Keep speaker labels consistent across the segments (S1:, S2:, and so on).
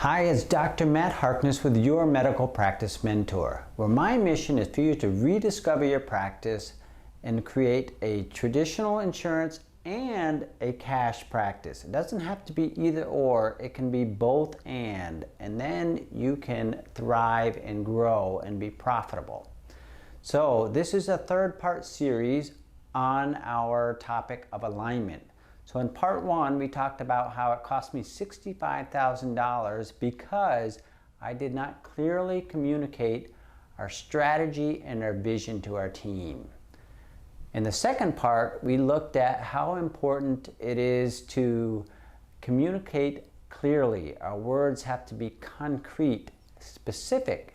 S1: Hi, it's Dr. Matt Harkness with your Medical Practice Mentor, where my mission is for you to rediscover your practice and create a traditional insurance and a cash practice. It doesn't have to be either or, it can be both and then you can thrive and grow and be profitable. So this is a third-part series on our topic of alignment. So in part one, we talked about how it cost me $65,000 because I did not clearly communicate our strategy and our vision to our team. In the second part, we looked at how important it is to communicate clearly. Our words have to be concrete, specific,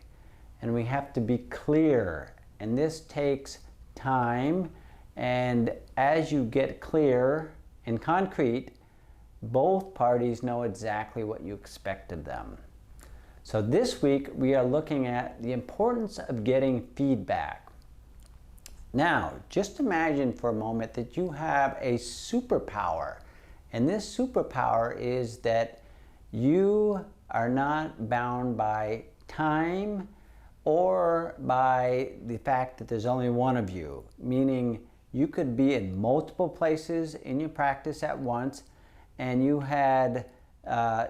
S1: and we have to be clear. And this takes time, and as you get clear and concrete, both parties know exactly what you expect of them. So this week we are looking at the importance of getting feedback. Now, just imagine for a moment that you have a superpower, and this superpower is that you are not bound by time or by the fact that there's only one of you, meaning you could be in multiple places in your practice at once and you had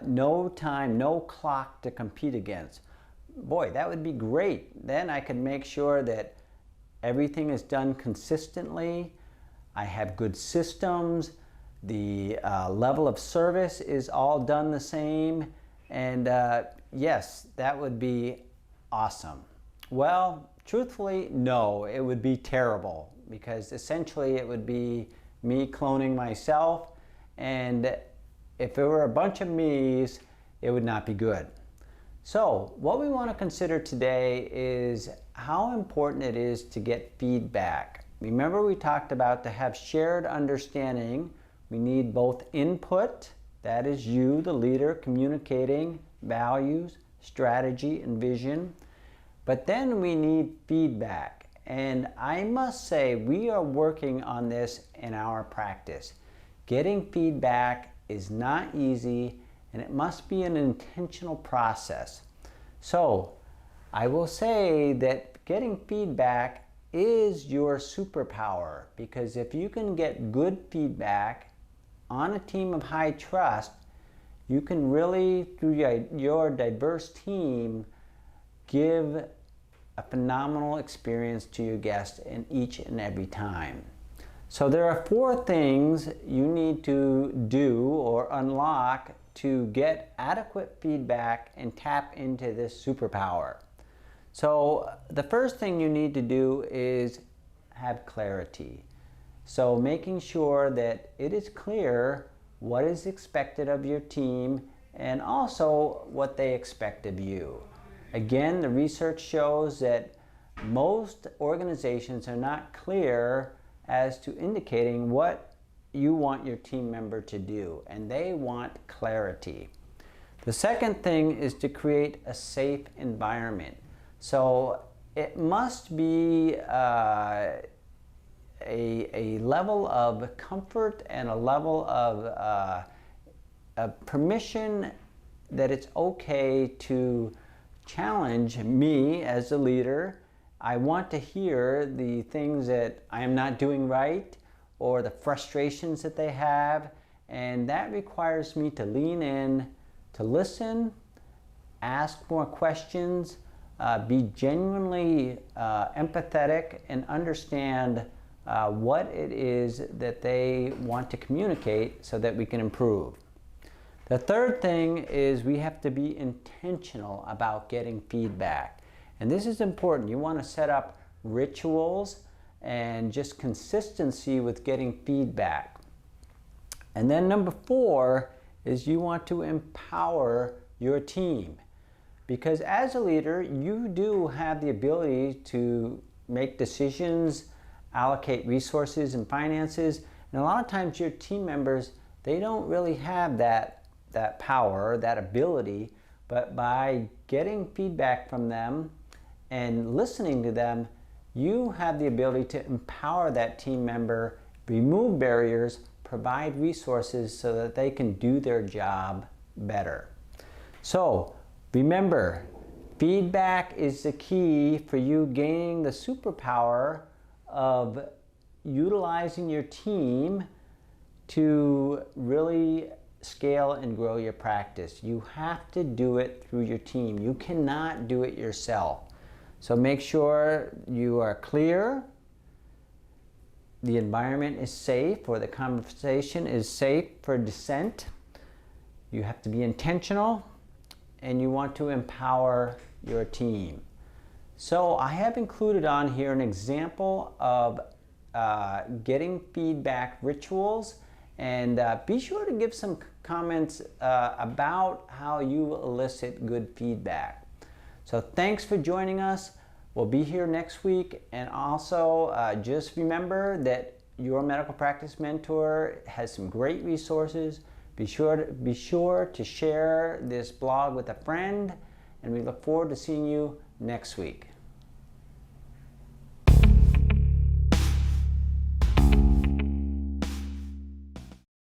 S1: no time, no clock to compete against. Boy, that would be great. Then I could make sure that everything is done consistently. I have good systems. The level of service is all done the same. And yes, that would be awesome. Well, truthfully, no, it would be terrible, because essentially it would be me cloning myself, and if there were a bunch of me's, it would not be good. So what we want to consider today is how important it is to get feedback. Remember, we talked about to have shared understanding, we need both input, that is you, the leader, communicating values, strategy, and vision, but then we need feedback. And I must say, we are working on this in our practice. Getting feedback is not easy, and it must be an intentional process. So I will say that getting feedback is your superpower, because if you can get good feedback on a team of high trust, you can really, through your diverse team, give a phenomenal experience to your guests in each and every time. So there are 4 things you need to do or unlock to get adequate feedback and tap into this superpower. So the first thing you need to do is have clarity. So making sure that it is clear what is expected of your team and also what they expect of you. Again, the research shows that most organizations are not clear as to indicating what you want your team member to do, and they want clarity. The second thing is to create a safe environment. So it must be a level of comfort and a level of permission that it's okay to challenge me as a leader. I want to hear the things that I am not doing right or the frustrations that they have, and that requires me to lean in, to listen, ask more questions, be genuinely empathetic, and understand what it is that they want to communicate so that we can improve. The third thing is we have to be intentional about getting feedback. And this is important. You want to set up rituals and just consistency with getting feedback. And then number 4 is you want to empower your team. Because as a leader, you do have the ability to make decisions, allocate resources and finances. And a lot of times your team members, they don't really have that power, that ability, but by getting feedback from them and listening to them, you have the ability to empower that team member, remove barriers, provide resources so that they can do their job better. So remember, feedback is the key for you gaining the superpower of utilizing your team to really scale and grow your practice. You have to do it through your team. You cannot do it yourself. So make sure you are clear, the environment is safe, or the conversation is safe for dissent. You have to be intentional, and you want to empower your team. So I have included on here an example of getting feedback rituals, and be sure to give some comments about how you elicit good feedback. So thanks for joining us. We'll be here next week, and also just remember that your medical practice mentor has some great resources. Be sure to share this blog with a friend, and we look forward to seeing you next week.